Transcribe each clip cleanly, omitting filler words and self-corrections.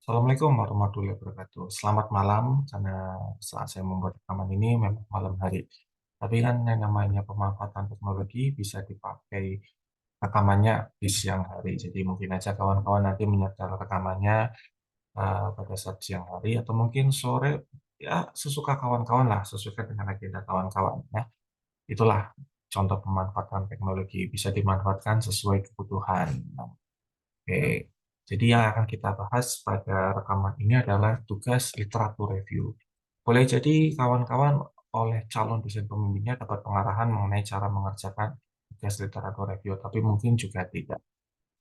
Assalamualaikum warahmatullahi wabarakatuh. Selamat malam, karena saat saya membuat rekaman ini memang malam hari. Tapi kan yang namanya pemanfaatan teknologi bisa dipakai rekamannya di siang hari. Jadi mungkin aja kawan-kawan nanti menyetel rekamannya pada saat siang hari atau mungkin sore, ya sesuka kawan-kawan lah, sesuai dengan agenda kawan-kawan. Ya, itulah contoh pemanfaatan teknologi bisa dimanfaatkan sesuai kebutuhan. Nah, oke, jadi yang akan kita bahas pada rekaman ini adalah tugas literatur review. Boleh jadi kawan-kawan oleh calon dosen pembimbingnya dapat pengarahan mengenai cara mengerjakan tugas literatur review, tapi mungkin juga tidak.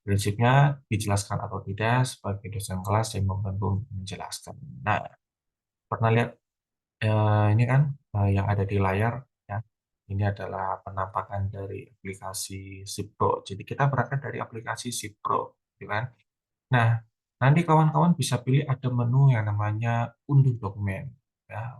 Prinsipnya dijelaskan atau tidak sebagai dosen kelas yang membantu menjelaskan. Nah, pernah lihat ini kan yang ada di layar ya. Ini adalah penampakan dari aplikasi Zipro. Jadi kita berangkat dari aplikasi Zipro, gitu kan? Nah, nanti kawan-kawan bisa pilih ada menu yang namanya unduh dokumen. Ya,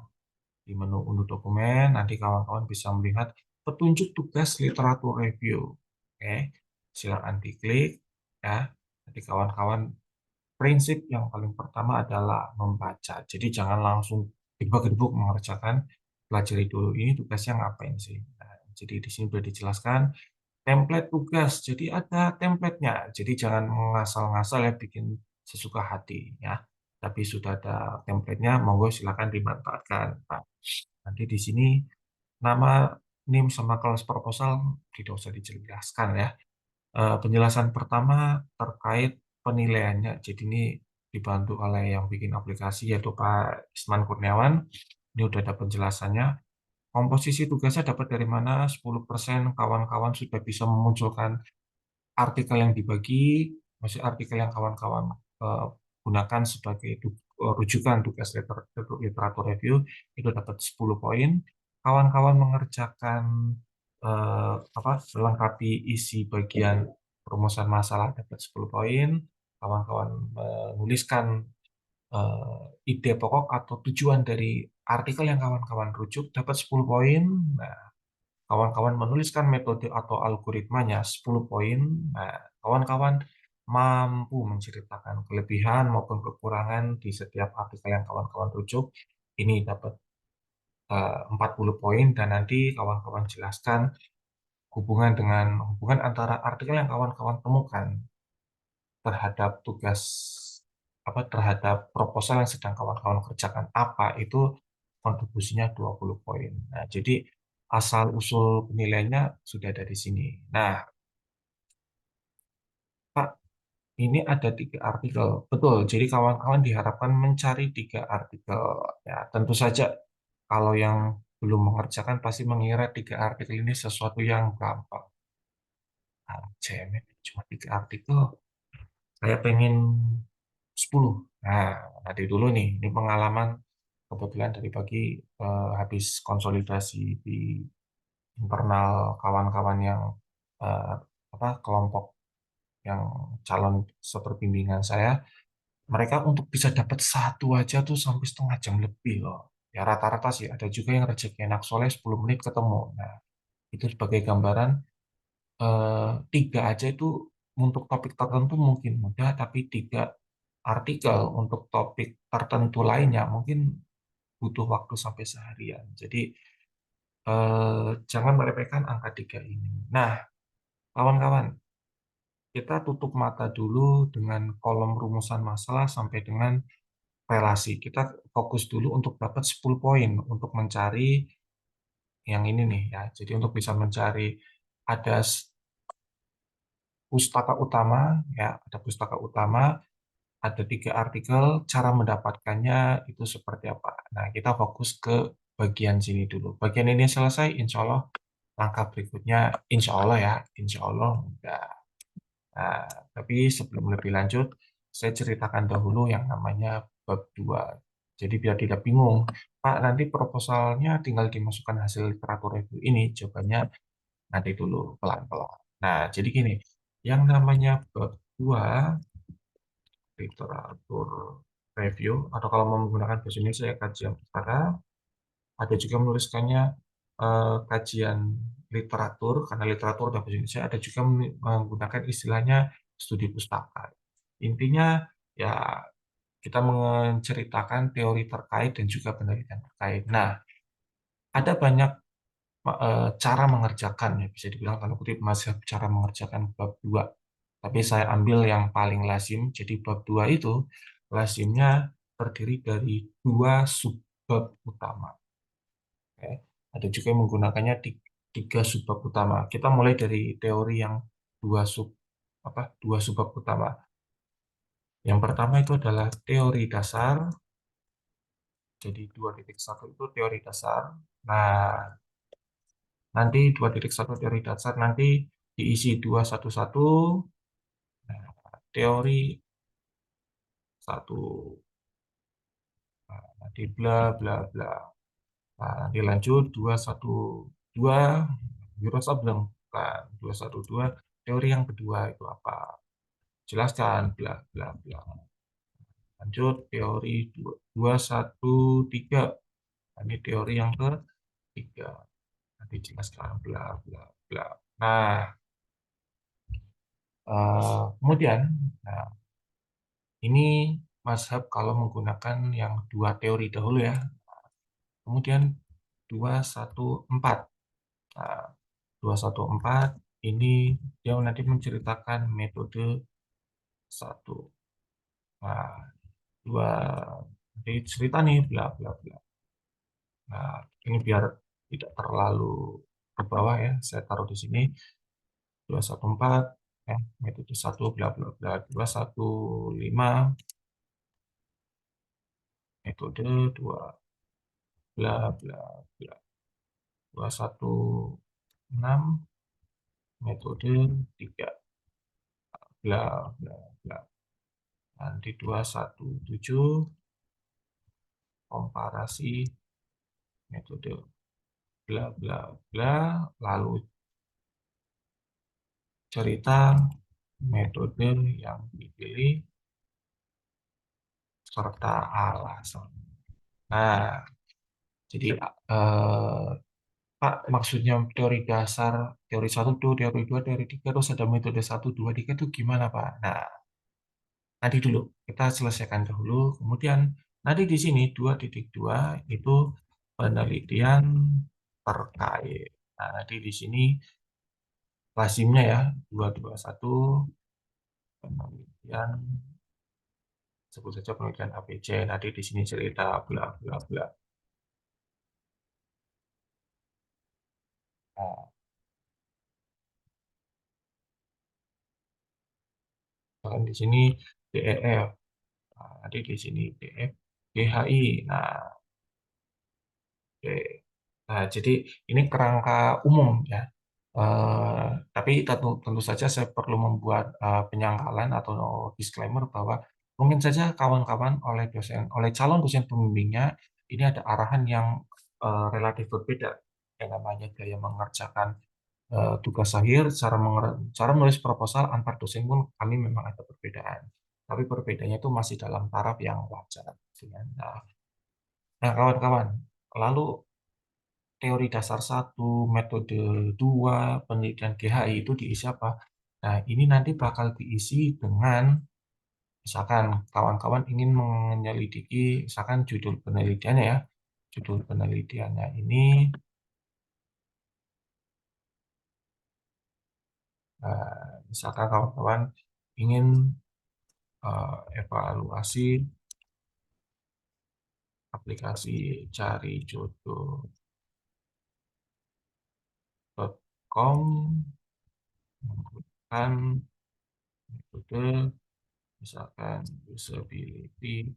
di menu unduh dokumen, nanti kawan-kawan bisa melihat petunjuk tugas literatur review. Oke, silakan diklik. Ya, nanti kawan-kawan prinsip yang paling pertama adalah membaca. Jadi jangan langsung dibuk-dibuk mengerjakan, pelajari dulu ini tugasnya ngapain sih. Nah, jadi di sini sudah dijelaskan template tugas. Jadi ada templatenya. Jadi jangan ngasal-ngasal ya bikin sesuka hati ya. Tapi sudah ada templatenya, monggo silakan dimanfaatkan. Nah, nanti di sini nama, NIM sama kelas proposal tidak usah dijelaskan ya. Penjelasan pertama terkait penilaiannya. Jadi ini dibantu oleh yang bikin aplikasi yaitu Pak Isman Kurniawan. Ini udah ada penjelasannya. Komposisi tugasnya dapat dari mana? 10% kawan-kawan sudah bisa memunculkan artikel yang dibagi, maksud artikel yang kawan-kawan eh, gunakan sebagai rujukan tugas literatur review itu dapat 10 poin. Kawan-kawan mengerjakan melengkapi isi bagian perumusan masalah dapat 10 poin. Kawan-kawan menuliskan ide pokok atau tujuan dari artikel yang kawan-kawan rujuk dapat 10 poin. Nah, kawan-kawan menuliskan metode atau algoritmanya 10 poin. Nah, kawan-kawan mampu menceritakan kelebihan maupun kekurangan di setiap artikel yang kawan-kawan rujuk. Ini dapat 40 poin dan nanti kawan-kawan jelaskan hubungan antara artikel yang kawan-kawan temukan terhadap tugas terhadap proposal yang sedang kawan-kawan kerjakan apa itu kontribusinya 20 poin. Nah, jadi asal usul penilaiannya sudah ada di sini. Nah, Pak, ini ada 3 artikel. Betul, jadi kawan-kawan diharapkan mencari 3 artikel. Ya, tentu saja kalau yang belum mengerjakan pasti mengira 3 artikel ini sesuatu yang gampang. Nah, CMN cuma 3 artikel, saya pengen 10. Nah, nanti dulu nih, ini pengalaman kebetulan dari pagi habis konsolidasi di internal kawan-kawan yang eh, kelompok yang calon seperbimbingan saya, mereka untuk bisa dapat satu aja tuh sampai setengah jam lebih loh. Ya rata-rata sih, ada juga yang rezeki enak soleh 10 menit ketemu. Nah, itu sebagai gambaran 3 aja itu untuk topik tertentu mungkin mudah, tapi 3 artikel untuk topik tertentu lainnya mungkin butuh waktu sampai seharian. Jadi jangan meremehkan angka 3 ini. Nah, kawan-kawan, kita tutup mata dulu dengan kolom rumusan masalah sampai dengan relasi. Kita fokus dulu untuk dapat 10 poin untuk mencari yang ini nih ya. Jadi untuk bisa mencari ada pustaka utama ya, ada pustaka utama, ada 3 artikel, cara mendapatkannya itu seperti apa. Nah, kita fokus ke bagian sini dulu. Bagian ini selesai, insya Allah langkah berikutnya, insya Allah ya, insya Allah enggak. Nah, tapi sebelum lebih lanjut, saya ceritakan dahulu yang namanya bab 2. Jadi biar tidak bingung, Pak, nanti proposalnya tinggal dimasukkan hasil literatur review ini, jawabannya nanti dulu pelan-pelan. Nah, jadi gini, yang namanya bab 2 literatur review, atau kalau mau menggunakan bahasa Indonesia ya kajian pustaka, ada juga menuliskannya kajian literatur, karena literatur dan bahasa Indonesia, ada juga menggunakan istilahnya studi pustaka. Intinya ya kita menceritakan teori terkait dan juga penelitian terkait. Nah, ada banyak cara mengerjakan, ya bisa dibilang tanda kutip mazhab cara mengerjakan bab 2. Tapi saya ambil yang paling lazim. Jadi bab 2 itu lazimnya terdiri dari dua subbab utama. Oke. Ada juga yang menggunakannya tiga subbab utama. Kita mulai dari teori yang dua sub dua subbab utama. Yang pertama itu adalah teori dasar. Jadi 2.1 itu teori dasar. Nah, nanti 2.1 teori dasar nanti diisi 211. Nah, teori satu. Nah, nanti bla bla bla. Nah, nanti lanjut 212 Eurosableng. Kan 212 teori yang kedua itu apa? Jelaskan bla bla bla. Lanjut teori 213. Ini teori yang ketiga. Nanti jelaskan bla bla bla. Nah, kemudian, nah ini mazhab kalau menggunakan yang dua teori dahulu ya. Kemudian 214. Nah, 214 ini dia nanti menceritakan metode satu. Nah, dua nanti cerita nih bla bla bla. Nah, ini biar tidak terlalu ke bawah ya, saya taruh di sini 214 ya, metode satu bla bla bla 215 metode 2 bla bla bla 216 metode 3 bla bla bla. Nanti 217 komparasi metode bla bla bla, lalu cerita metode yang dipilih serta alasan. Nah, jadi Pak, maksudnya teori dasar, teori satu tuh, teori 2 teori 3 terus ada metode satu 2 3 itu gimana, Pak? Nah, nanti dulu kita selesaikan dahulu. Kemudian nanti di sini 2.2 itu penelitian terkait. Nah, nanti di sini lazimnya ya 221 penelitian, sebut saja penelitian ABC. Nanti di sini cerita bla bla bla. Nah, bahkan di sini DEF. Nah, nanti di sini DF, GHI. Nah, oke. Nah, jadi ini kerangka umum ya. Tapi tentu saja saya perlu membuat penyangkalan atau disclaimer bahwa mungkin saja kawan-kawan oleh dosen, oleh calon dosen pembimbingnya ini ada arahan yang relatif berbeda. Yang namanya gaya mengerjakan tugas akhir, cara menulis proposal antar dosen pun kami memang ada perbedaan. Tapi perbedaannya itu masih dalam taraf yang wajar. Nah, nah, kawan-kawan, lalu teori dasar satu, metode 2, penelitian GHI itu diisi apa? Nah, ini nanti bakal diisi dengan, misalkan kawan-kawan ingin menyelidiki, misalkan judul penelitiannya ya, judul penelitiannya ini, misalkan kawan-kawan ingin evaluasi aplikasi cari jodoh.com menggunakan metode misalkan usability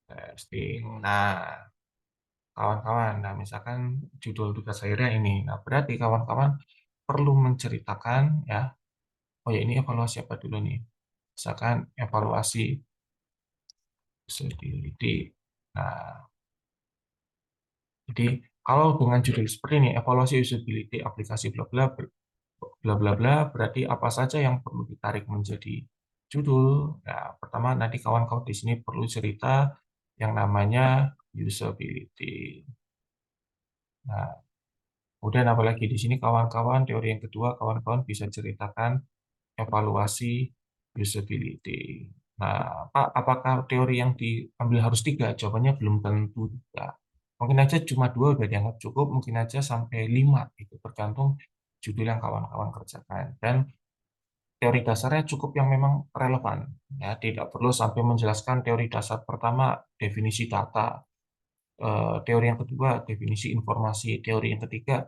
testing. Nah, kawan-kawan, nah misalkan judul tugas akhirnya ini. Nah, berarti kawan-kawan perlu menceritakan ya, oh ya ini evaluasi apa dulu nih? Misalkan evaluasi usability. Nah, jadi kalau dengan judul seperti ini, evaluasi usability aplikasi bla bla bla bla bla, berarti apa saja yang perlu ditarik menjadi judul? Nah, pertama nanti kawan-kawan di sini perlu cerita yang namanya usability. Nah, kemudian apalagi di sini kawan-kawan teori yang kedua kawan-kawan bisa ceritakan evaluasi usability. Nah, Pak, apakah teori yang diambil harus tiga? Jawabannya belum tentu juga. Mungkin aja cuma dua udah dianggap cukup, mungkin aja sampai lima. Itu tergantung judul yang kawan-kawan kerjakan. Dan teori dasarnya cukup yang memang relevan. Ya, tidak perlu sampai menjelaskan teori dasar pertama, definisi data, teori yang kedua, definisi informasi, teori yang ketiga,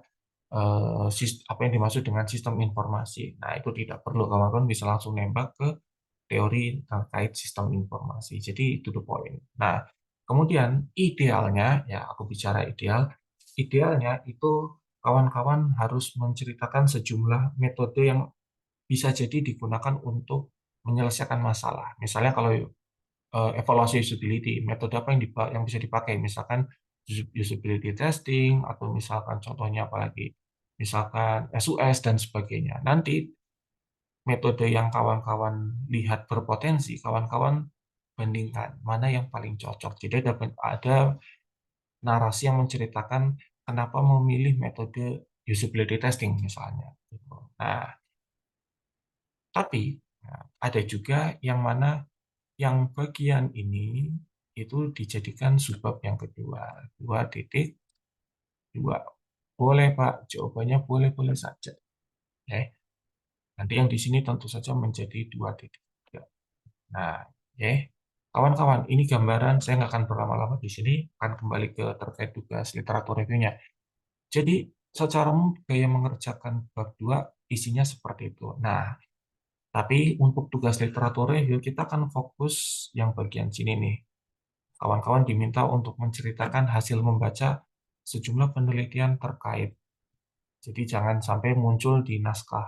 apa yang dimaksud dengan sistem informasi. Nah, itu tidak perlu. Kawan-kawan bisa langsung nembak ke teori terkait sistem informasi. Jadi itu the point. Nah, kemudian idealnya, ya aku bicara ideal, idealnya itu kawan-kawan harus menceritakan sejumlah metode yang bisa jadi digunakan untuk menyelesaikan masalah. Misalnya kalau evaluasi usability, metode apa yang bisa dipakai, misalkan usability testing, atau misalkan contohnya apalagi, misalkan SUS dan sebagainya. Nanti metode yang kawan-kawan lihat berpotensi, kawan-kawan bandingkan mana yang paling cocok. Jadi ada narasi yang menceritakan kenapa memilih metode usability testing misalnya. Gitu. Nah, tapi ada juga yang mana yang bagian ini itu dijadikan subbab yang kedua, 2.2. Boleh Pak, jawabannya boleh-boleh saja. Ya. Nanti yang di sini tentu saja menjadi 2.3. Nah, oke. Kawan-kawan, ini gambaran, saya nggak akan berlama-lama di sini, akan kembali ke terkait tugas literatur reviewnya. Jadi, secara umum, gaya mengerjakan bab 2 isinya seperti itu. Nah, tapi untuk tugas literatur review, kita akan fokus yang bagian sini nih. Kawan-kawan diminta untuk menceritakan hasil membaca sejumlah penelitian terkait. Jadi, jangan sampai muncul di naskah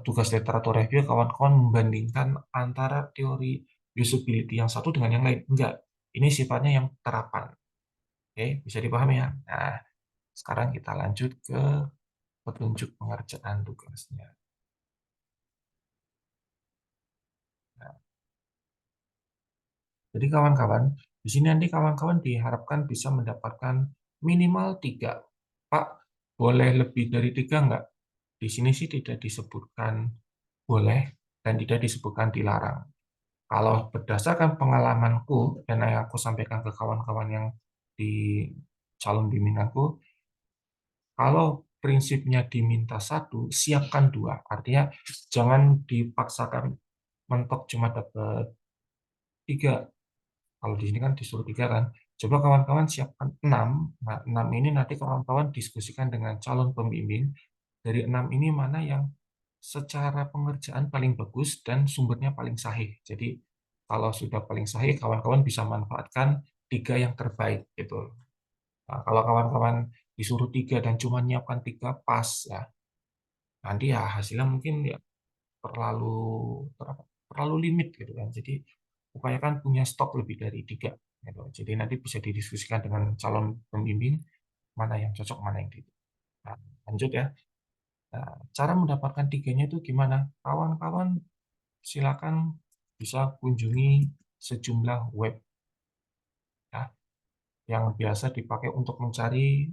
tugas literatur review, kawan-kawan membandingkan antara teori usability yang satu dengan yang lain. Enggak, ini sifatnya yang terapan. Oke, bisa dipahami ya? Nah, sekarang kita lanjut ke petunjuk pengerjaan tugasnya. Nah, jadi kawan-kawan, di sini nanti kawan-kawan diharapkan bisa mendapatkan minimal 3. Pak, boleh lebih dari 3 enggak? Di sini sih tidak disebutkan boleh dan tidak disebutkan dilarang. Kalau berdasarkan pengalamanku dan yang aku sampaikan ke kawan-kawan yang di calon bimbinganku, kalau prinsipnya diminta satu, siapkan dua. Artinya jangan dipaksakan mentok cuma dapat tiga. Kalau di sini kan disuruh tiga kan. Coba kawan-kawan siapkan enam. Nah, enam ini nanti kawan-kawan diskusikan dengan calon pembimbing. Dari enam ini mana yang secara pengerjaan paling bagus dan sumbernya paling sahih. Jadi kalau sudah paling sahih, kawan-kawan bisa manfaatkan tiga yang terbaik gitu. Nah, kalau kawan-kawan disuruh tiga dan cuma nyiapkan tiga pas ya, nanti ya hasilnya mungkin ya terlalu terlalu limit gitu kan. Jadi upayakan punya stok lebih dari tiga. Gitu. Jadi nanti bisa didiskusikan dengan calon pembimbing mana yang cocok, mana yang tidak. Nah, lanjut ya. Nah, cara mendapatkan tiganya itu gimana? Kawan-kawan silakan bisa kunjungi sejumlah web ya, yang biasa dipakai untuk mencari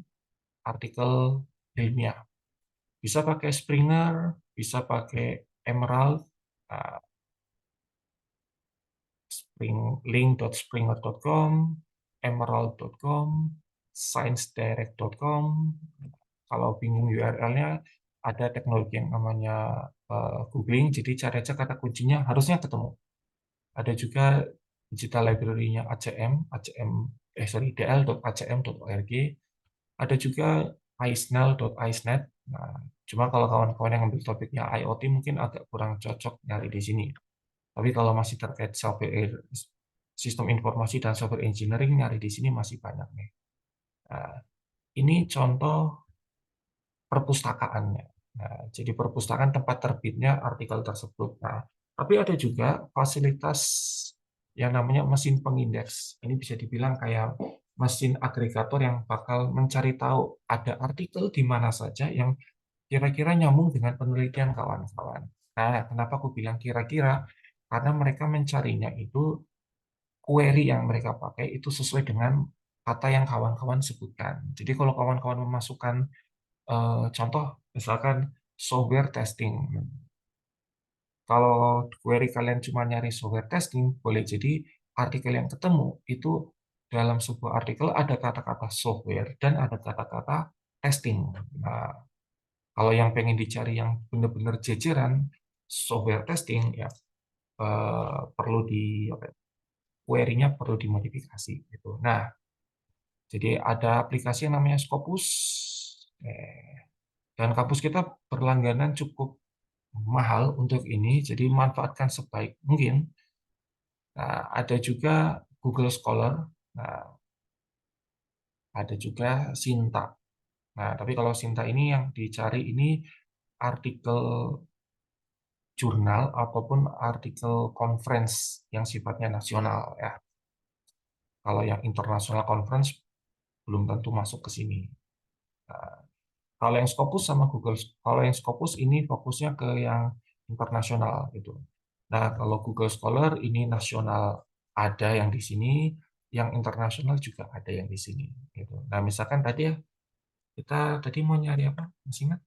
artikel ilmiah. Bisa pakai Springer, bisa pakai Emerald, uh, link.springer.com, emerald.com, sciencedirect.com. Kalau bingung URL-nya, ada teknologi yang namanya googling, jadi cari aja kata kuncinya, harusnya ketemu. Ada juga digital library-nya ACM, dl.acm.org. Ada juga isnel.isnet. Nah, cuma kalau kawan-kawan yang ambil topiknya IoT mungkin agak kurang cocok nyari di sini. Tapi kalau masih terkait software, sistem informasi dan software engineering, nyari di sini masih banyak nih. Nah, ini contoh perpustakaannya. Nah, jadi perpustakaan tempat terbitnya artikel tersebut. Nah, tapi ada juga fasilitas yang namanya mesin pengindeks. Ini bisa dibilang kayak mesin agregator yang bakal mencari tahu ada artikel di mana saja yang kira-kira nyambung dengan penelitian kawan-kawan. Nah, kenapa aku bilang kira-kira? Karena mereka mencarinya itu query yang mereka pakai itu sesuai dengan kata yang kawan-kawan sebutkan. Jadi kalau kawan-kawan memasukkan contoh misalkan software testing. Kalau query kalian cuma nyari software testing, boleh jadi artikel yang ketemu itu dalam sebuah artikel ada kata-kata software dan ada kata-kata testing. Nah, kalau yang pengen dicari yang benar-benar jejeran software testing, ya perlu di apa ya, query-nya perlu dimodifikasi gitu. Nah, jadi ada aplikasi yang namanya Scopus. Dan kampus kita berlangganan cukup mahal untuk ini, jadi manfaatkan sebaik mungkin. Nah, ada juga Google Scholar, nah, ada juga Sinta. Nah, tapi kalau Sinta ini yang dicari ini artikel jurnal ataupun artikel conference yang sifatnya nasional ya. Kalau yang international conference belum tentu masuk ke sini. Nah, kalau yang Scopus sama Google, kalau yang Scopus ini fokusnya ke yang internasional gitu. Nah, kalau Google Scholar ini nasional ada yang di sini, yang internasional juga ada yang di sini gitu. Nah, misalkan tadi ya, kita tadi mau nyari apa? Masih ingat?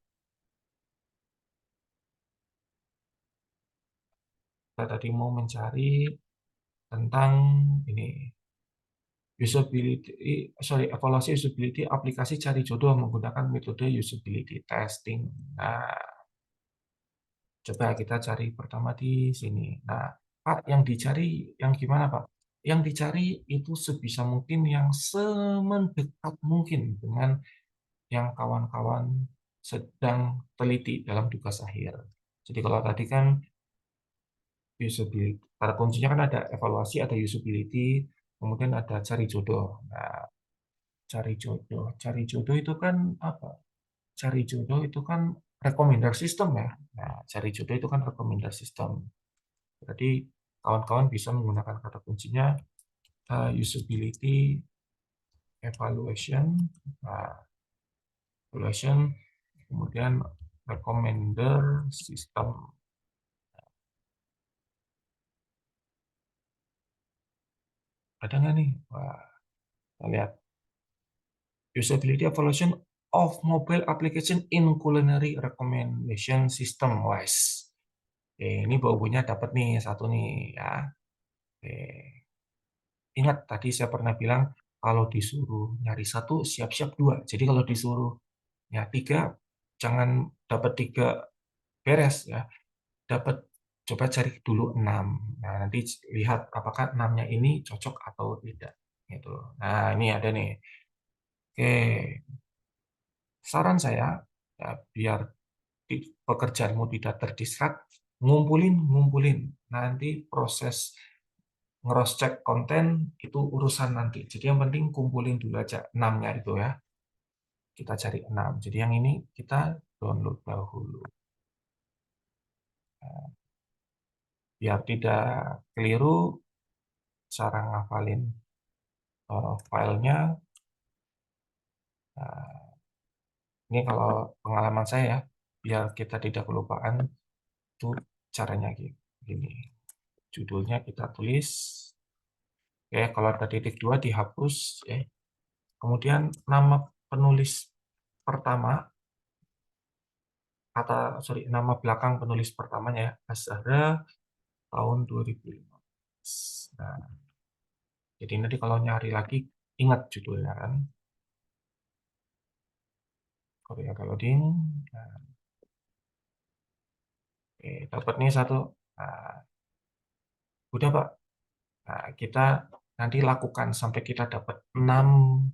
Kita tadi mau mencari tentang ini evaluasi usability aplikasi cari jodoh menggunakan metode usability testing. Nah, coba kita cari pertama di sini. Nah, Pak, yang dicari yang gimana, Pak? Yang dicari itu sebisa mungkin yang semendekat mungkin dengan yang kawan-kawan sedang teliti dalam tugas akhir. Jadi kalau tadi kan usability, kata kuncinya kan ada evaluasi, ada usability, kemudian ada cari jodoh. Nah, cari jodoh itu kan apa? Cari jodoh itu kan recommender system ya. Nah, cari jodoh itu kan recommender system. Berarti kawan-kawan bisa menggunakan kata kuncinya usability evaluation, nah, evaluation, kemudian recommender system. Ada nggak nih? Wah, kita lihat usability evaluation of mobile application in culinary recommendation system. Wise. Oke, ini bau-baunya dapat nih satu nih ya. Oke. Ingat tadi saya pernah bilang kalau disuruh nyari satu siap-siap dua. Jadi kalau disuruh ya tiga, jangan dapat tiga beres ya. Dapat coba cari dulu enam. Nah nanti lihat apakah enamnya ini cocok atau tidak. Gitu. Nah ini ada nih. Oke, saran saya ya, biar pekerjaanmu tidak terdistrak, ngumpulin. Nanti proses cross-check konten itu urusan nanti. Jadi yang penting kumpulin dulu aja enamnya itu ya. Kita cari enam. Jadi yang ini kita download dahulu. Nah, biar tidak keliru cara ngafalin filenya. Nah, ini kalau pengalaman saya ya, biar kita tidak kelupaan itu caranya gini. Judulnya kita tulis. Ya, kalau ada titik dua dihapus. Ya. Kemudian nama penulis pertama nama belakang penulis pertamanya ya, Azhara tahun 2015. Nah, jadi nanti kalau nyari lagi ingat judulnya kan. Korea loading. Nah, oke, dapat nih satu. Nah, udah Pak. Nah, kita nanti lakukan sampai kita dapat 6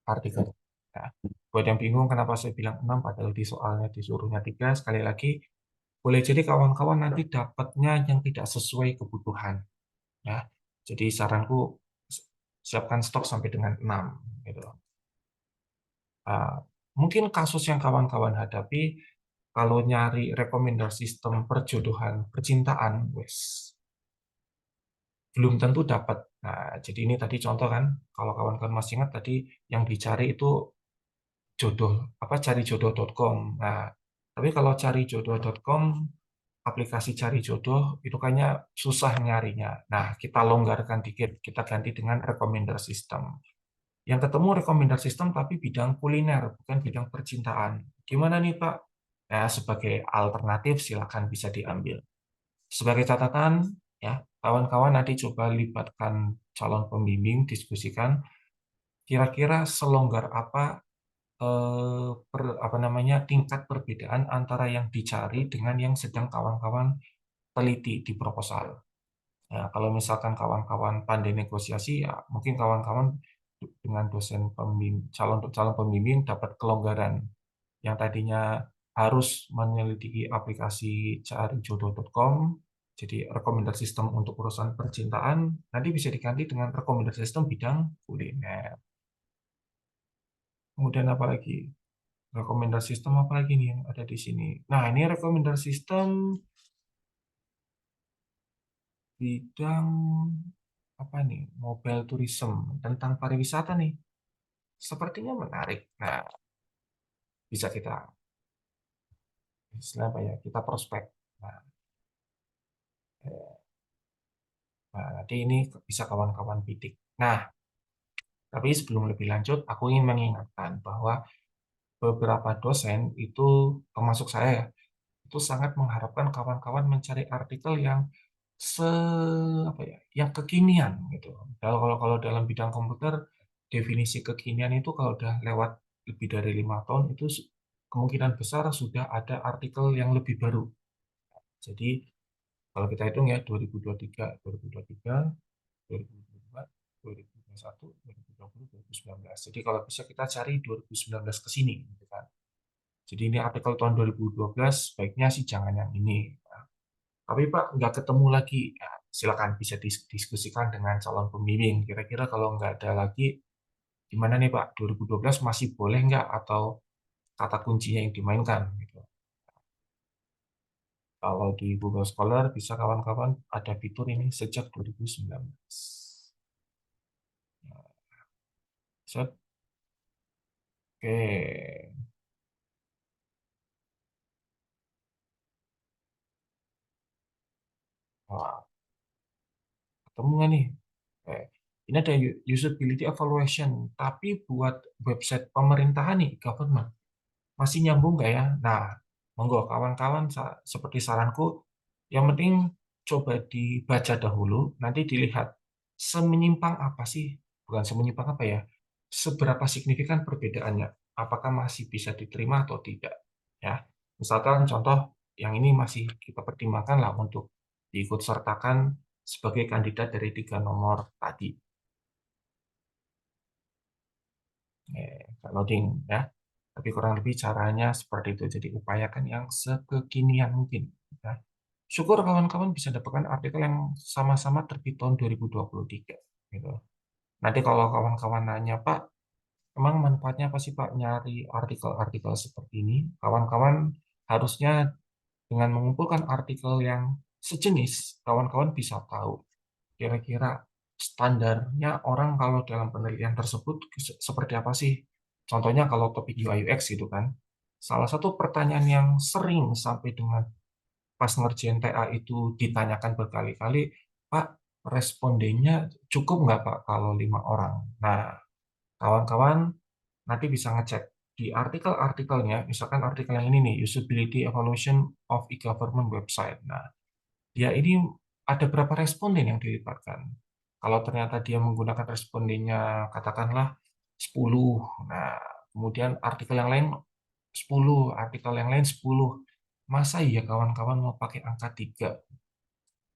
artikel. Nah, buat yang bingung kenapa saya bilang 6 padahal di soalnya disuruhnya 3, sekali lagi boleh jadi kawan-kawan nanti dapatnya yang tidak sesuai kebutuhan. Ya. Jadi saranku siapkan stok sampai dengan 6 gitu. Mungkin kasus yang kawan-kawan hadapi kalau nyari rekomendasi sistem perjodohan percintaan, wes belum tentu dapat. Nah, jadi ini tadi contoh kan, kalau kawan-kawan masih ingat tadi yang dicari itu jodoh cari jodoh.com. Nah, tapi kalau cari jodoh.com aplikasi cari jodoh itu kayaknya susah nyarinya. Nah, kita longgarkan dikit, kita ganti dengan recommender system. Yang ketemu recommender system tapi bidang kuliner, bukan bidang percintaan. Gimana nih Pak? Ya, sebagai alternatif silakan bisa diambil. Sebagai catatan, ya, kawan-kawan nanti coba libatkan calon pembimbing, diskusikan kira-kira selonggar apa apa namanya tingkat perbedaan antara yang dicari dengan yang sedang kawan-kawan teliti di proposal. Nah, kalau misalkan kawan-kawan pandai negosiasi, ya mungkin kawan-kawan dengan dosen calon calon pembimbing dapat kelonggaran yang tadinya harus menyelidiki aplikasi carijodoh.com, jadi rekomendasi sistem untuk urusan percintaan, nanti bisa diganti dengan rekomendasi sistem bidang kuliner. Kemudian apa lagi? Rekomendasi sistem apa lagi nih yang ada di sini? Nah, ini rekomendasi sistem bidang apa nih? Mobile tourism tentang pariwisata nih. Sepertinya menarik. Nah, bisa kita istilah apa ya? Kita prospek. Nah, eh, nah, nanti ini bisa kawan-kawan bidik. Nah, tapi sebelum lebih lanjut, aku ingin mengingatkan bahwa beberapa dosen itu termasuk saya ya, itu sangat mengharapkan kawan-kawan mencari artikel yang se apa ya, yang kekinian gitu. Kalau dalam bidang komputer definisi kekinian itu kalau udah lewat lebih dari 5 tahun itu kemungkinan besar sudah ada artikel yang lebih baru. Jadi kalau kita hitung ya 2023, 2023, 2024, 2021, 2020, 2019. Jadi kalau bisa kita cari 2019 ke sini gitu kan. Jadi ini artikel tahun 2012 baiknya sih jangan yang ini. Tapi Pak, nggak ketemu lagi. Ya, silakan bisa diskusikan dengan calon pembimbing. Kira-kira kalau nggak ada lagi, gimana nih Pak? 2012 masih boleh nggak? Atau kata kuncinya yang dimainkan? Gitu. Kalau di Google Scholar bisa kawan-kawan ada fitur ini sejak 2019. Nah, set. Oke. Wah, ketemu nggak nih? Oke. Ini ada usability evaluation, tapi buat website pemerintahan nih, government. Masih nyambung nggak ya? Nah, monggo kawan-kawan seperti saranku, yang penting coba dibaca dahulu, nanti dilihat semenyimpang apa sih, bukan semenyimpang apa ya, seberapa signifikan perbedaannya, apakah masih bisa diterima atau tidak. Ya, misalkan contoh yang ini masih kita pertimbangkan lah untuk diikut sertakan sebagai kandidat dari 3 nomor tadi. Loading ya. Tapi kurang lebih caranya seperti itu. Jadi upayakan yang sekekinian mungkin. Ya. Syukur kawan-kawan bisa dapatkan artikel yang sama-sama terbit tahun 2023. Gitu. Nanti kalau kawan-kawan nanya, Pak, emang manfaatnya apa sih Pak nyari artikel-artikel seperti ini? Kawan-kawan harusnya dengan mengumpulkan artikel yang sejenis, kawan-kawan bisa tahu kira-kira standarnya orang kalau dalam penelitian tersebut seperti apa sih? Contohnya kalau topik UI UX gitu kan. Salah satu pertanyaan yang sering sampai dengan pas ngerjain TA itu ditanyakan berkali-kali, Pak, respondennya cukup nggak Pak kalau 5 orang? Nah, kawan-kawan nanti bisa ngecek di artikel-artikelnya, misalkan artikel yang ini nih, Usability Evaluation of e-Government Website. Nah, dia ini ada berapa responden yang dilibatkan. Kalau ternyata dia menggunakan respondennya katakanlah 10, nah kemudian artikel yang lain 10, artikel yang lain 10. Masa iya kawan-kawan mau pakai angka 3?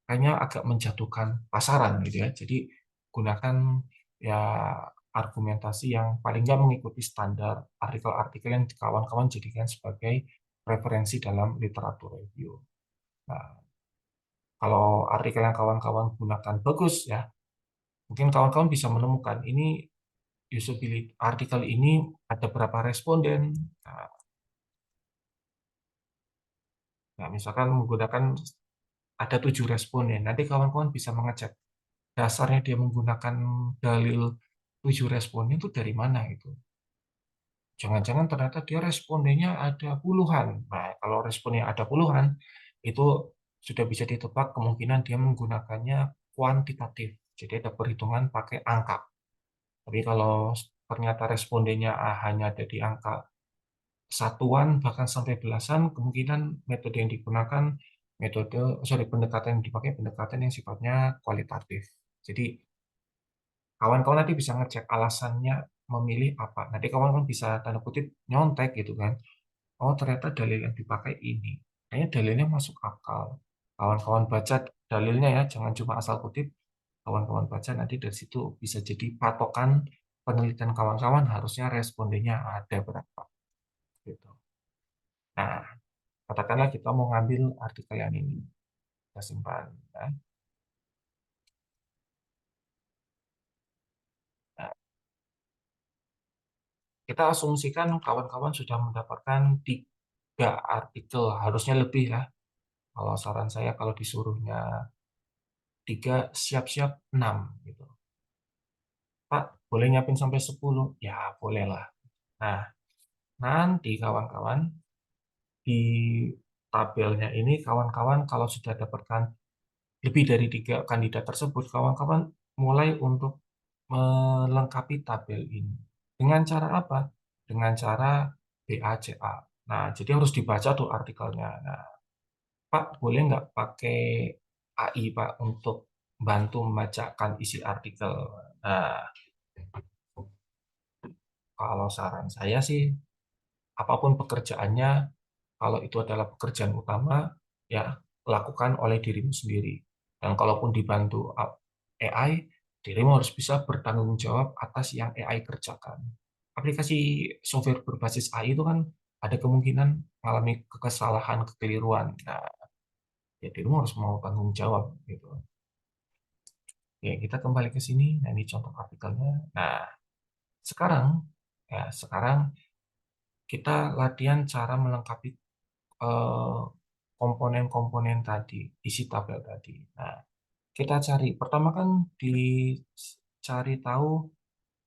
Kayaknya agak menjatuhkan pasaran gitu ya. Jadi gunakan ya argumentasi yang paling nggak mengikuti standar artikel-artikel yang kawan-kawan jadikan sebagai referensi dalam literatur review. Nah, kalau artikel yang kawan-kawan gunakan bagus ya, mungkin kawan-kawan bisa menemukan ini usability artikel ini ada berapa responden. Nah, misalkan menggunakan ada 7 responden, nanti kawan-kawan bisa mengecek dasarnya dia menggunakan dalil 7 responden itu dari mana itu. Jangan-jangan ternyata dia respondennya ada puluhan. Nah, kalau responnya ada puluhan, itu sudah bisa ditebak kemungkinan dia menggunakannya kuantitatif. Jadi ada perhitungan pakai angka. Tapi kalau ternyata respondennya hanya ada di angka satuan, bahkan sampai belasan, kemungkinan metode yang digunakan pendekatan yang dipakai pendekatan yang sifatnya kualitatif. Jadi kawan-kawan nanti bisa ngecek alasannya memilih apa. Nanti kawan kan bisa tanda kutip nyontek gitu kan. Oh, ternyata dalil yang dipakai ini. Kayaknya dalilnya masuk akal. Kawan-kawan baca dalilnya ya, jangan cuma asal kutip. Kawan-kawan baca nanti dari situ bisa jadi patokan penelitian kawan-kawan harusnya respondennya ada berapa gitu. Nah, katakanlah kita mau ngambil artikel yang ini. Kita simpan. Ya. Nah, kita asumsikan kawan-kawan sudah mendapatkan 3 artikel, harusnya lebih ya. Kalau saran saya kalau disuruhnya 3, siap-siap 6 gitu. Pak, boleh nyiapin sampai 10? Ya, boleh lah. Nah, nanti kawan-kawan di tabelnya ini kawan-kawan kalau sudah dapatkan lebih dari 3 kandidat tersebut, kawan-kawan mulai untuk melengkapi tabel ini. Dengan cara apa? Dengan cara BACA. Nah, jadi harus dibaca tuh artikelnya. Nah, Pak, boleh nggak pakai AI, Pak, untuk bantu membacakan isi artikel? Nah, kalau saran saya sih, apapun pekerjaannya, kalau itu adalah pekerjaan utama, ya lakukan oleh dirimu sendiri. Dan kalaupun dibantu AI, dirimu harus bisa bertanggung jawab atas yang AI kerjakan. Aplikasi software berbasis AI itu kan ada kemungkinan mengalami kesalahan, kekeliruan. Nah, ya dirimu harus mau tanggung jawab gitu. Ya, kita kembali ke sini. Nah, ini contoh artikelnya. Nah, sekarang sekarang kita latihan cara melengkapi eh, komponen-komponen tadi, isi tabel tadi. Nah, kita cari. Pertama kan dicari tahu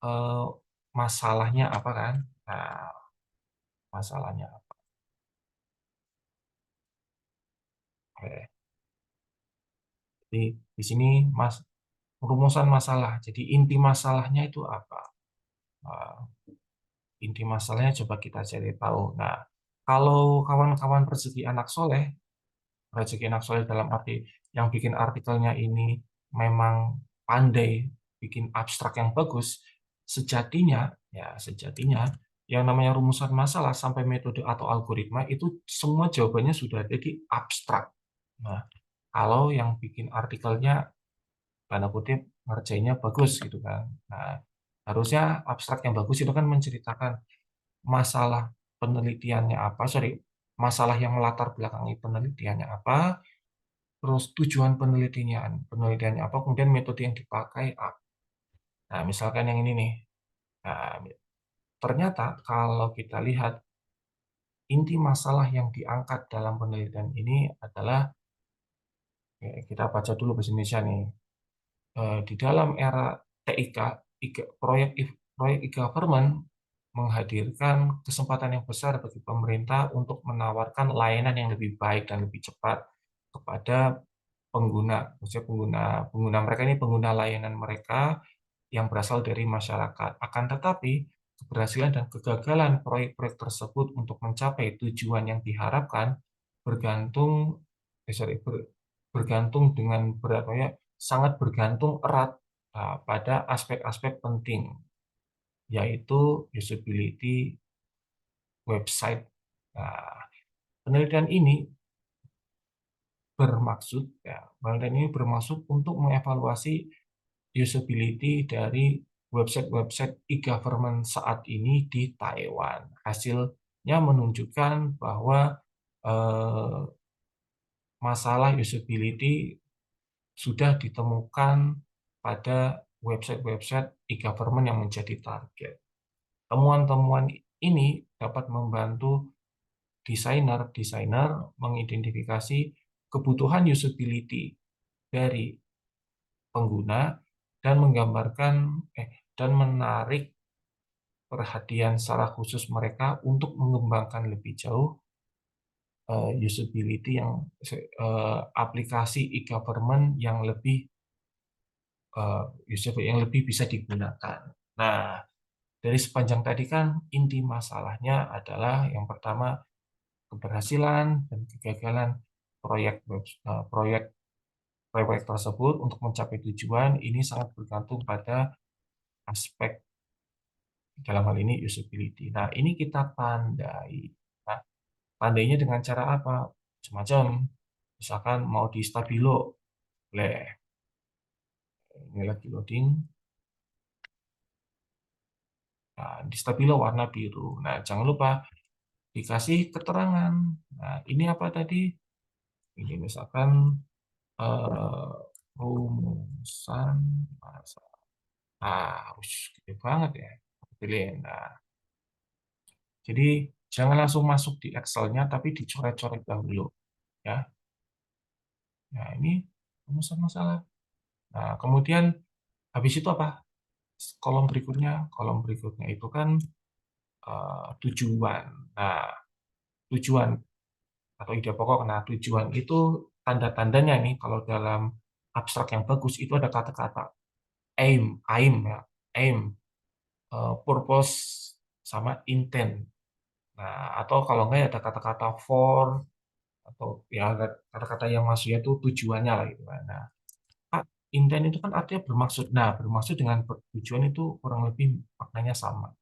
eh, masalahnya apa kan? Nah, masalahnya apa? Oke. Jadi di sini rumusan masalah. Jadi inti masalahnya itu apa? Nah, inti masalahnya coba kita cari tahu. Nah, kalau kawan-kawan rezeki anak soleh, rezeki anak soleh dalam arti yang bikin artikelnya ini memang pandai bikin abstrak yang bagus, sejatinya yang namanya rumusan masalah sampai metode atau algoritma itu semua jawabannya sudah ada di abstrak. Nah, kalau yang bikin artikelnya tanda kutip ngerjainnya bagus gitu kan. Nah, harusnya abstrak yang bagus itu kan menceritakan masalah penelitiannya apa, masalah yang melatar belakangi penelitiannya apa, terus tujuan penelitiannya apa, kemudian metode yang dipakai apa. Nah, misalkan yang ini nih. Nah, ternyata kalau kita lihat inti masalah yang diangkat dalam penelitian ini adalah, kita baca dulu bahasa Indonesia nih. Di dalam era TIK, proyek e-government menghadirkan kesempatan yang besar bagi pemerintah untuk menawarkan layanan yang lebih baik dan lebih cepat kepada pengguna, maksudnya pengguna mereka ini pengguna layanan mereka yang berasal dari masyarakat. Akan tetapi, keberhasilan dan kegagalan proyek-proyek tersebut untuk mencapai tujuan yang diharapkan bergantung, bergantung dengan berat, ya, sangat bergantung erat pada aspek-aspek penting, yaitu usability website. Nah, penelitian ini penelitian ini bermaksud untuk mengevaluasi usability dari website-website e-government saat ini di Taiwan. Hasilnya menunjukkan bahwa eh, masalah usability sudah ditemukan pada website-website e-government yang menjadi target. Temuan-temuan ini dapat membantu desainer mengidentifikasi kebutuhan usability dari pengguna dan dan menarik perhatian secara khusus mereka untuk mengembangkan lebih jauh usability aplikasi e-government yang lebih yang lebih bisa digunakan. Nah, dari sepanjang tadi kan inti masalahnya adalah yang pertama keberhasilan dan kegagalan proyek proyek proyek tersebut untuk mencapai tujuan ini sangat bergantung pada aspek dalam hal ini usability. Nah, ini kita tandai. Nah, tandainya dengan cara apa? Semacam, misalkan mau di stabilo, boleh. Ini lagi loading. Nah, di stabilo warna biru. Nah, jangan lupa dikasih keterangan. Nah, ini apa tadi? Ini misalkan eh, rumusan masa. Gede banget ya. Pilihin. Nah, jadi jangan langsung masuk di Excel-nya, tapi dicoret-coret dahulu. Ya, nah ini rumusan masalah. Nah, kemudian habis itu apa? Kolom berikutnya itu kan tujuan. Nah, tujuan atau ide pokok. Nah, tujuan itu tanda-tandanya nih kalau dalam abstrak yang bagus itu ada kata-kata aim ya, aim, purpose sama intent. Nah, atau kalau enggak ya ada kata-kata for atau ya ada kata-kata yang maksudnya itu tujuannya lah gitu kan. Nah, intent itu kan artinya bermaksud. Nah, bermaksud dengan tujuan itu kurang lebih maknanya sama.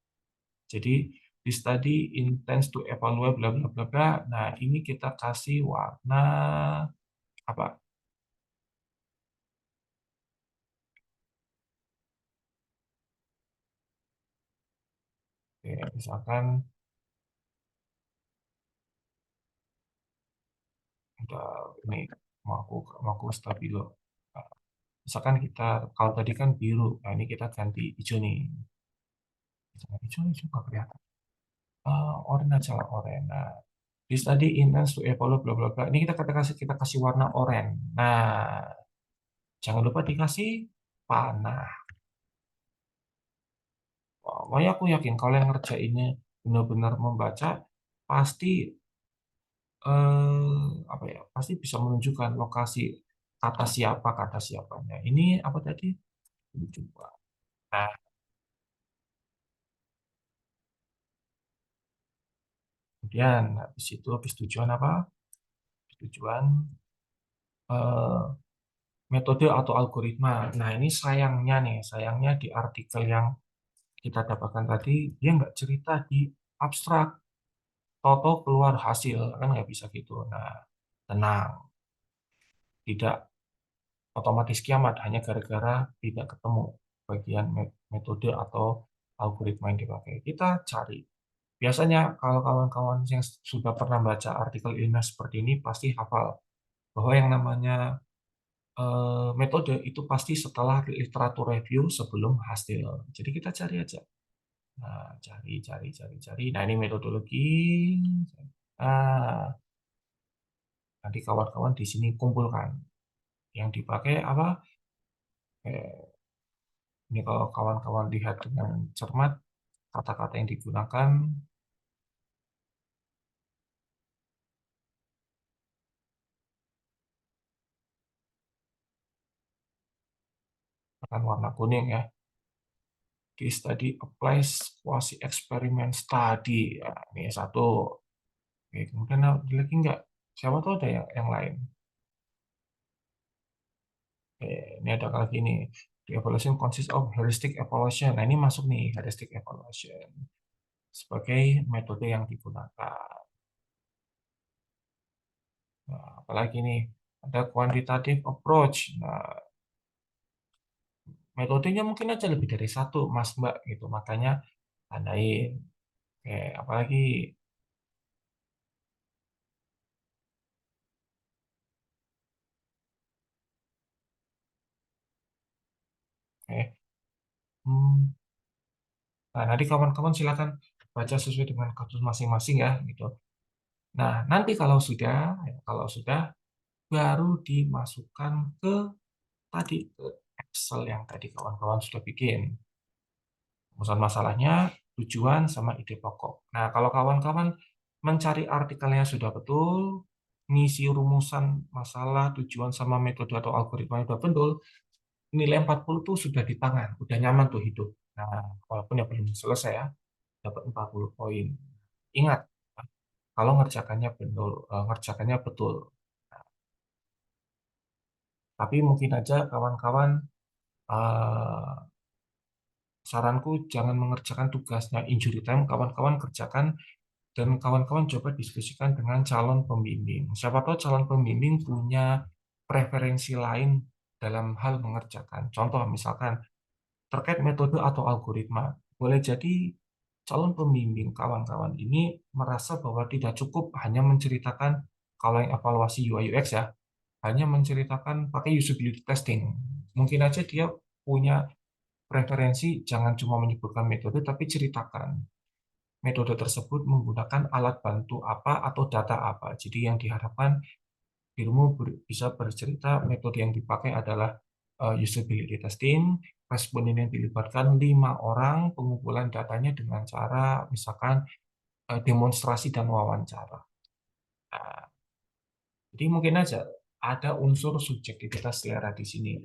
Jadi di study intends to evaluate bla bla bla bla. Nah, ini kita kasih warna apa? Oke, misalkan udah ini mau aku stabilo. Nah, misalkan kita kalau tadi kan biru, nah ini kita ganti hijau nih. Hijau nggak kelihatan. Oranye aja lah, oranye. Nah, di study intends to evaluate bla bla bla. Ini kita kasih warna oranye. Nah, jangan lupa dikasih panah. Makanya aku yakin kalau yang ngerjainnya benar-benar membaca, pasti apa ya? Pasti bisa menunjukkan lokasi kata siapanya. Ini apa tadi? Coba. Nah, kemudian habis tujuan apa? Tujuan eh, metode atau algoritma. Nah, ini sayangnya di artikel yang kita dapatkan tadi dia nggak cerita di abstrak. Toto keluar hasil kan nggak bisa gitu. Nah, tenang, tidak otomatis kiamat hanya gara-gara tidak ketemu bagian metode atau algoritma yang dipakai. Kita cari. Biasanya kalau kawan-kawan yang sudah pernah baca artikel ilmiah seperti ini pasti hafal bahwa yang namanya metode itu pasti setelah literatur review sebelum hasil. Jadi kita cari aja. Nah, cari. Nah, ini metodologi. Nah, nanti kawan-kawan di sini kumpulkan. Yang dipakai apa? Ini kalau kawan-kawan lihat dengan cermat, kata-kata yang digunakan akan warna kuning ya. Case study applies quasi experiment study. Ya, ini satu. Oke, kemudian ada lagi nggak? Siapa tahu ada yang lain. Oke, ini ada lagi nih. The evaluation consists of heuristic evaluation. Nah, ini masuk nih, heuristic evaluation sebagai metode yang digunakan. Nah, apalagi nih, ada quantitative approach. Nah, metodenya mungkin aja lebih dari satu, Mas Mbak gitu. Makanya tandain. Oke, apalagi oke. Hmm. Nah, nanti kawan-kawan silakan baca sesuai dengan kasus masing-masing ya gitu. Nah, nanti kalau sudah baru dimasukkan ke tadi ke Excel yang tadi kawan-kawan sudah bikin. Rumusan masalahnya, tujuan sama ide pokok. Nah, kalau kawan-kawan mencari artikelnya sudah betul, ngisi rumusan masalah, tujuan sama metode atau algoritma sudah betul, nilai 40 tuh sudah di tangan, udah nyaman tuh hidup. Nah, walaupun ya belum selesai ya, dapat 40 poin. Ingat, kalau ngerjakannya betul. Tapi mungkin aja kawan-kawan, eh, saranku jangan mengerjakan tugasnya injury time, kawan-kawan kerjakan dan kawan-kawan coba diskusikan dengan calon pembimbing. Siapa tahu calon pembimbing punya preferensi lain dalam hal mengerjakan. Contoh misalkan terkait metode atau algoritma. Boleh jadi calon pembimbing kawan-kawan ini merasa bahwa tidak cukup hanya menceritakan kalau yang evaluasi UI UX ya, hanya menceritakan pakai usability testing. Mungkin aja dia punya preferensi jangan cuma menyebutkan metode, tapi ceritakan metode tersebut menggunakan alat bantu apa atau data apa. Jadi yang diharapkan dirimu bisa bercerita metode yang dipakai adalah usability testing, responden yang dilibatkan 5 orang, pengumpulan datanya dengan cara misalkan demonstrasi dan wawancara. Nah, jadi mungkin aja ada unsur subjektivitas selera di sini.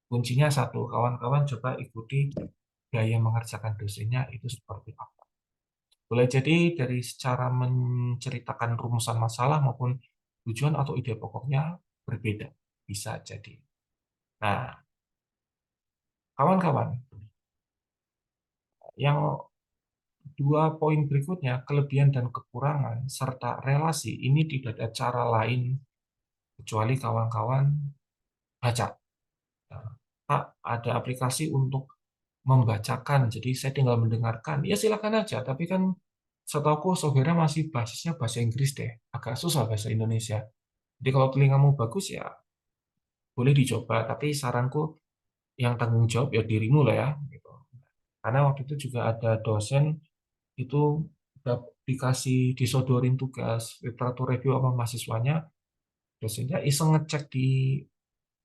Kuncinya satu, kawan-kawan coba ikuti gaya mengerjakan dosennya itu seperti apa. Boleh jadi dari secara menceritakan rumusan masalah maupun tujuan atau ide pokoknya berbeda. Bisa jadi. Nah, kawan-kawan, yang dua poin berikutnya, kelebihan dan kekurangan, serta relasi, ini tidak ada cara lain kecuali kawan-kawan baca. Nah, Pak, ada aplikasi untuk membacakan, jadi saya tinggal mendengarkan. Ya silakan aja, tapi kan setahuku software masih basisnya bahasa Inggris deh. Agak susah bahasa Indonesia. Jadi kalau telingamu bagus ya boleh dicoba, tapi saranku yang tanggung jawab ya dirimu lah ya. Gitu. Karena waktu itu juga ada dosen itu udah dikasih disodorin tugas literatur review sama mahasiswanya, dosennya iseng ngecek di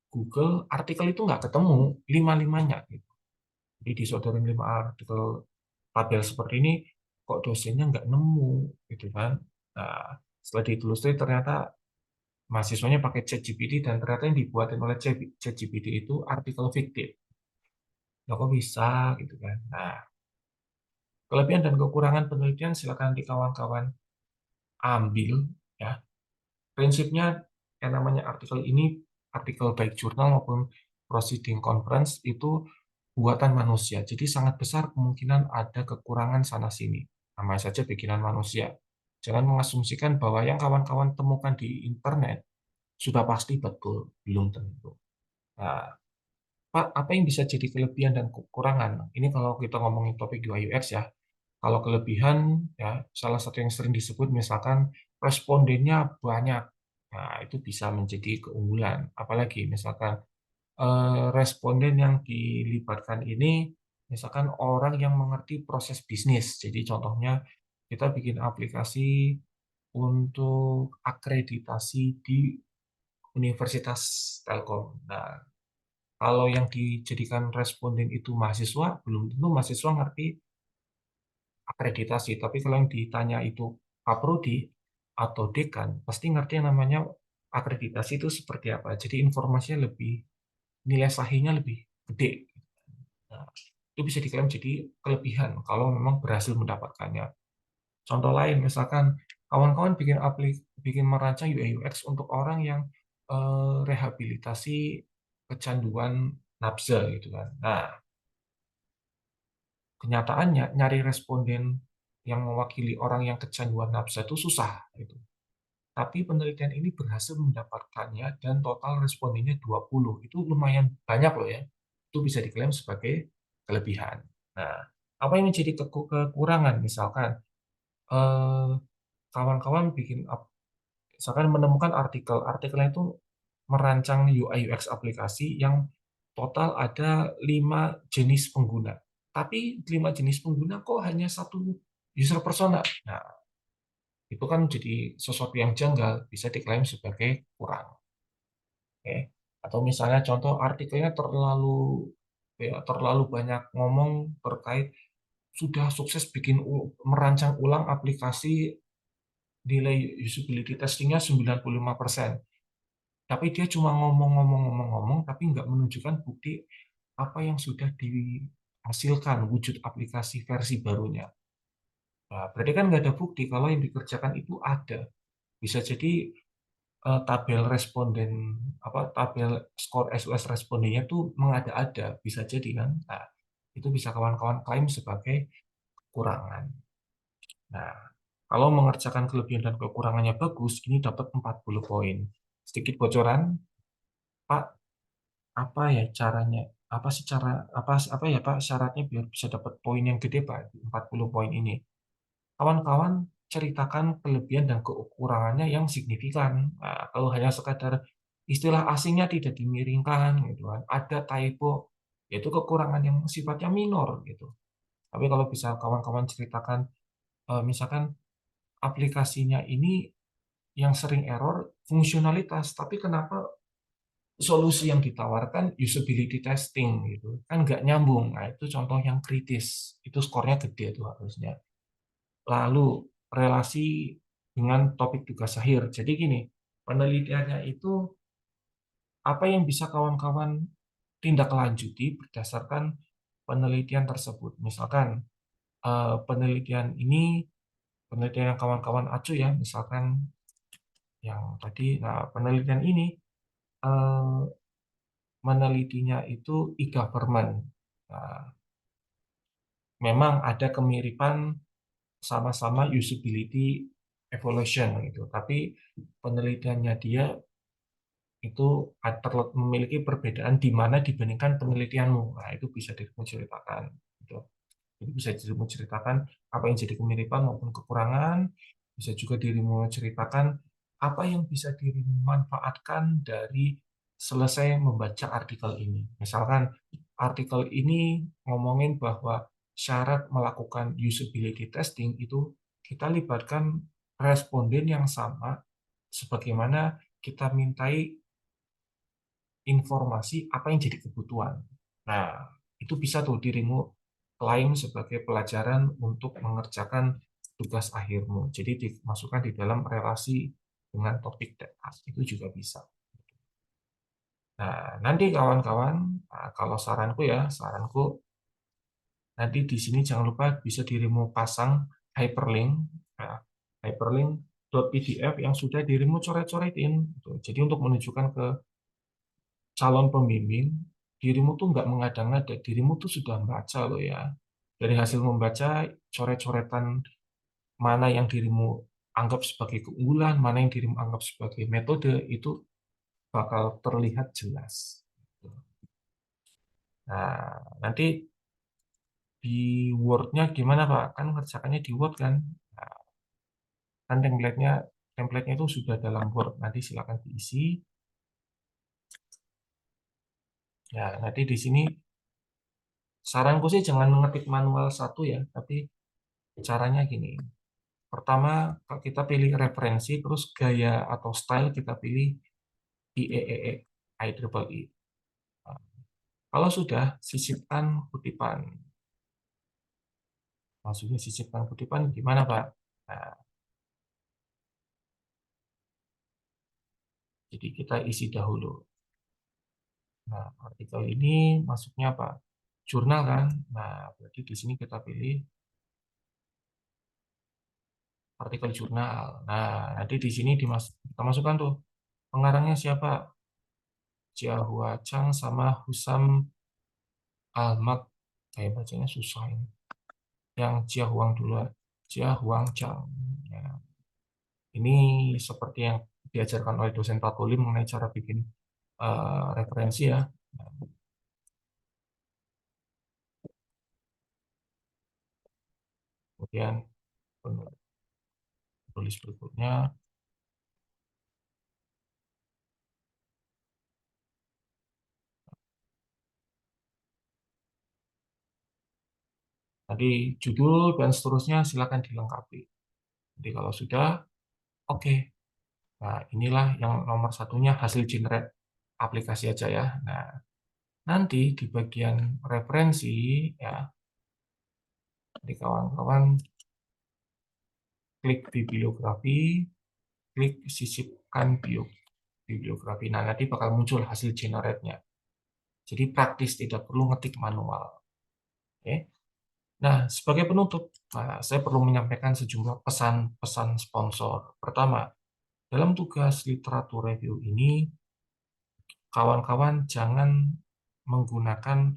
Google artikel itu nggak ketemu lima-limanya gitu. Jadi disodorin 5 artikel tabel seperti ini, kok dosennya nggak nemu gitu kan. Nah, setelah ditelusuri ternyata mahasiswanya pakai ChatGPT dan ternyata yang dibuatin oleh ChatGPT itu artikel fiktif. Ya kok bisa gitu kan. Nah, kelebihan dan kekurangan penelitian silakan di kawan-kawan ambil ya. Prinsipnya yang namanya artikel ini, artikel baik jurnal maupun proceeding conference itu buatan manusia. Jadi sangat besar kemungkinan ada kekurangan sana sini. Namanya saja bikinan manusia. Jangan mengasumsikan bahwa yang kawan-kawan temukan di internet sudah pasti betul, belum tentu. Nah, Pak, apa yang bisa jadi kelebihan dan kekurangan? Ini kalau kita ngomongin topik UI UX ya. Kalau kelebihan, ya salah satu yang sering disebut misalkan respondennya banyak. Nah, itu bisa menjadi keunggulan. Apalagi misalkan responden yang dilibatkan ini, misalkan orang yang mengerti proses bisnis. Jadi contohnya kita bikin aplikasi untuk akreditasi di Universitas Telkom. Nah, kalau yang dijadikan responden itu mahasiswa, belum tentu mahasiswa ngerti akreditasi. Tapi kalau yang ditanya itu kaprodi atau dekan, pasti ngerti yang namanya akreditasi itu seperti apa. Jadi informasinya lebih, nilai sahihnya lebih gede. Nah, itu bisa diklaim jadi kelebihan kalau memang berhasil mendapatkannya. Contoh lain, misalkan kawan-kawan bikin merancang UI UX untuk orang yang rehabilitasi kecanduan nafsa gitu kan. Nah, kenyataannya nyari responden yang mewakili orang yang kecanduan nafsa itu susah gitu. Tapi penelitian ini berhasil mendapatkannya dan total respondennya 20. Itu lumayan banyak loh ya. Itu bisa diklaim sebagai kelebihan. Nah, apa yang menjadi kekurangan? Misalkan eh, kawan-kawan misalkan menemukan artikelnya itu merancang UI UX aplikasi yang total ada 5 jenis pengguna. Tapi 5 jenis pengguna kok hanya satu user persona. Nah, itu kan jadi sesuatu yang janggal, bisa diklaim sebagai kurang. Oke. Atau misalnya contoh artikelnya terlalu banyak ngomong terkait sudah sukses merancang ulang aplikasi, nilai usability testingnya 95%. Tapi dia cuma ngomong-ngomong-ngomong-ngomong, tapi nggak menunjukkan bukti apa yang sudah dihasilkan wujud aplikasi versi barunya. Nah, berarti kan nggak ada bukti kalau yang dikerjakan itu ada. Bisa jadi tabel responden, tabel skor SUS respondennya tuh mengada-ada, bisa jadi kan. Nah, itu bisa kawan-kawan klaim sebagai kekurangan. Nah, kalau mengerjakan kelebihan dan kekurangannya bagus, ini dapat 40 poin. Sedikit bocoran, Pak, apa ya caranya? Apa sih cara apa ya Pak syaratnya biar bisa dapat poin yang gede Pak, 40 poin ini? Kawan-kawan ceritakan kelebihan dan kekurangannya yang signifikan. Nah, kalau hanya sekadar istilah asingnya tidak dimiringkan, gitu kan, ada typo, yaitu kekurangan yang sifatnya minor, gitu. Tapi kalau bisa kawan-kawan ceritakan, misalkan aplikasinya ini yang sering error fungsionalitas, tapi kenapa solusi yang ditawarkan usability testing gitu kan nggak nyambung. Nah, itu contoh yang kritis, itu skornya gede tuh harusnya. Lalu relasi dengan topik tugas akhir. Jadi gini, penelitiannya itu apa yang bisa kawan-kawan tindak lanjuti berdasarkan penelitian tersebut. Misalkan penelitian yang kawan-kawan acu ya, misalkan yang tadi, nah penelitian ini eh, menelitinya itu e-government. Nah, memang ada kemiripan sama-sama usability evaluation gitu, tapi penelitiannya dia itu memiliki perbedaan di mana dibandingkan penelitianmu. Nah, itu bisa diceritakan. Gitu. Jadi bisa dirimu ceritakan apa yang jadi kemiripan maupun kekurangan. Bisa juga dirimu ceritakan apa yang bisa dirimu manfaatkan dari selesai membaca artikel ini. Misalkan artikel ini ngomongin bahwa syarat melakukan usability testing itu kita libatkan responden yang sama sebagaimana kita mintai informasi apa yang jadi kebutuhan. Nah, itu bisa tuh dirimu klaim sebagai pelajaran untuk mengerjakan tugas akhirmu. Jadi dimasukkan di dalam relasi dengan topik data. Itu juga bisa. Nah, nanti kawan-kawan, nah, kalau saranku nanti di sini jangan lupa bisa dirimu pasang hyperlink, nah, hyperlink.pdf yang sudah dirimu coret-coretin. Jadi untuk menunjukkan ke calon pembimbing, dirimu tuh nggak mengada-ngada, dirimu tuh sudah membaca loh ya. Dari hasil membaca, coret-coretan mana yang dirimu anggap sebagai keunggulan, mana yang dirimu anggap sebagai metode, itu bakal terlihat jelas. Nah, nanti di Word-nya gimana Pak? Kan ngerjakannya di Word kan? Nah, kan template-nya itu sudah dalam Word. Nanti silakan diisi. Ya, nanti di sini saranku sih jangan mengetik manual satu ya, tapi caranya gini. Pertama, kalau kita pilih referensi, terus gaya atau style kita pilih IEEE, IEEE. Kalau sudah, sisipkan kutipan. Maksudnya sisipkan kutipan gimana, Pak? Nah, jadi kita isi dahulu. Nah, artikel ini masuknya apa? Jurnal kan? Nah, berarti di sini kita pilih artikel jurnal. Nah, nanti di sini kita masukkan tuh pengarangnya siapa? Jia Hua Chang sama Husam Ahmad. Kayak bacanya susah ini. Yang Jia Huang dulu, Jia Huang Chang. Ya. Ini seperti yang diajarkan oleh dosen Patolim mengenai cara bikin referensi ya. Nah, kemudian tulis berikutnya, tadi judul dan seterusnya silakan dilengkapi. Jadi kalau sudah, oke. Nah, inilah yang nomor satunya hasil generate aplikasi aja ya. Nah, nanti di bagian referensi ya, di kawan-kawan klik bibliografi, klik sisipkan bibliografi. Nah, nanti bakal muncul hasil generate-nya. Jadi praktis, tidak perlu ngetik manual. Oke. Nah, sebagai penutup, saya perlu menyampaikan sejumlah pesan-pesan sponsor. Pertama, dalam tugas literatur review ini, kawan-kawan jangan menggunakan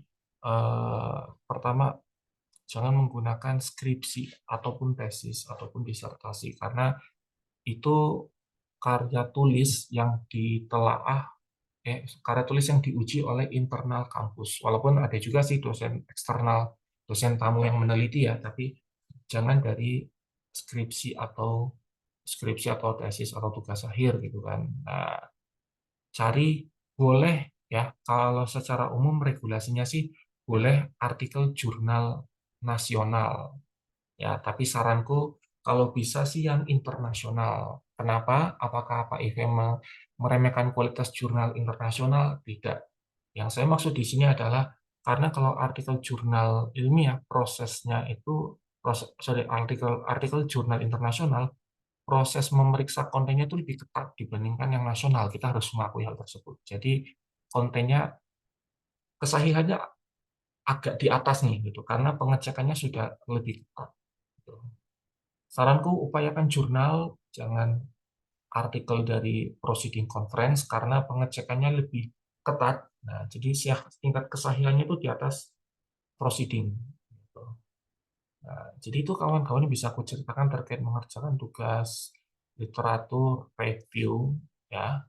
pertama, jangan menggunakan skripsi ataupun tesis ataupun disertasi karena itu karya tulis yang karya tulis yang diuji oleh internal kampus. Walaupun ada juga sih dosen eksternal, dosen tamu yang meneliti ya, tapi jangan dari skripsi atau tesis atau tugas akhir gitu kan. Nah, cari boleh ya, kalau secara umum regulasinya sih boleh artikel jurnal nasional ya, tapi saranku kalau bisa sih yang internasional. Kenapa? Apakah Pak Ive meremehkan kualitas jurnal internasional? Tidak. Yang saya maksud di sini adalah karena kalau artikel jurnal ilmiah prosesnya itu artikel artikel jurnal internasional, proses memeriksa kontennya itu lebih ketat dibandingkan yang nasional. Kita harus mengakui hal tersebut. Jadi kontennya, kesahihannya agak di atas nih gitu karena pengecekannya sudah lebih ketat gitu. Saranku upayakan jurnal, jangan artikel dari proceeding conference karena pengecekannya lebih ketat. Nah, jadi tingkat kesahihannya itu di atas proceeding gitu. Nah, jadi itu kawan-kawan bisa aku ceritakan terkait mengerjakan tugas literatur review ya.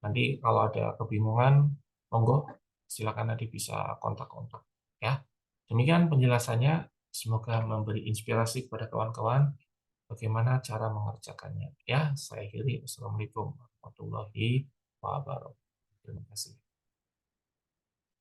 Nanti kalau ada kebingungan, monggo silakan nanti bisa kontak-kontak ya. Demikian penjelasannya, semoga memberi inspirasi kepada kawan-kawan bagaimana cara mengerjakannya. Ya, saya akhiri. Assalamualaikum warahmatullahi wabarakatuh. Terima kasih.